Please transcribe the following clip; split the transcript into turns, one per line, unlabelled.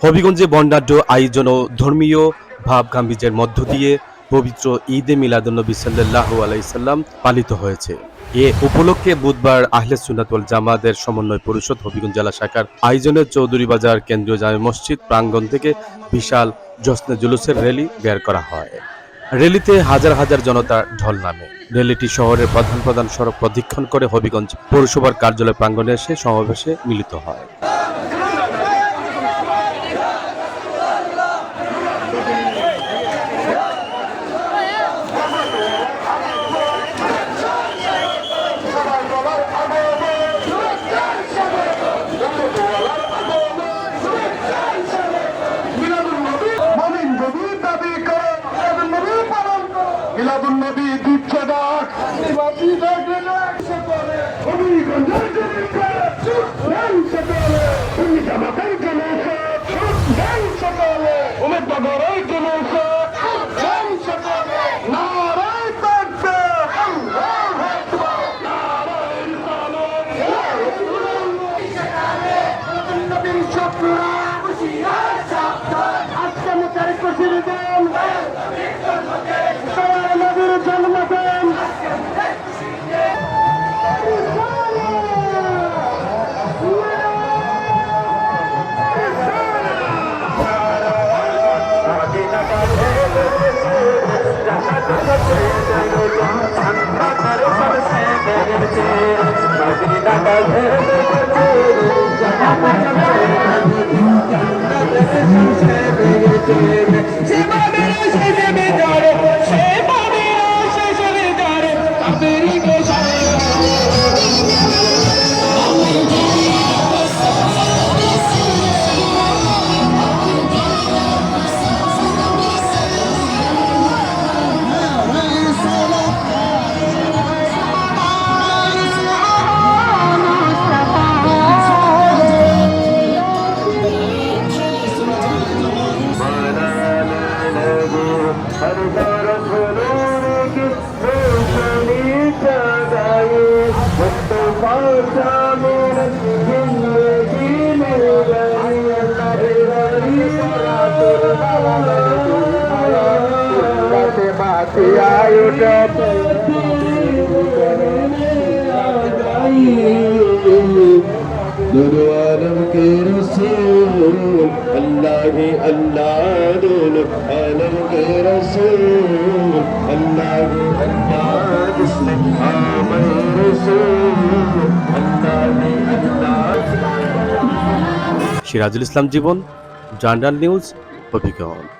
হবিগঞ্জে বর্ণাঢ্য আয়োজন ও ধর্মীয় ভাব গাম্ভীর্যের মধ্য দিয়ে পবিত্র ঈদে মিলাদুন্নবী সাল্লাল্লাহু আলাইহি সাল্লাম পালিত হয়েছে। এ উপলক্ষে বুধবার আহলে সুন্নাত ওয়াল জামাতের সমন্বয় পরিষদ হবিগঞ্জ জেলা শাখার আয়োজনে চৌধুরী বাজার কেন্দ্রীয় জামে মসজিদ প্রাঙ্গণ থেকে বিশাল জশ্নে জুলুসের র্যালি বের করা হয়। র্যালিতে হাজার হাজার জনতা ঢল নামে। র্যালিটি শহরের প্রধান সড়ক প্রদক্ষিণ করে হবিগঞ্জ পৌরসভার কার্যালয় প্রাঙ্গণে এসে সমাবেশে মিলিত হয়।
মিলাদুন্নবী দিচ্ছে ডাক
दुरुआलम के रसूल अल्लाह ही अल्लाह दोनों आलम के रसूल अल्लाह ही अल्लाह जिसने आमन रसूल अल्लाह ही अल्लाह।
সিরাজুল ইসলাম জীবন, জর্নাল নিউজ, হবিগঞ্জ।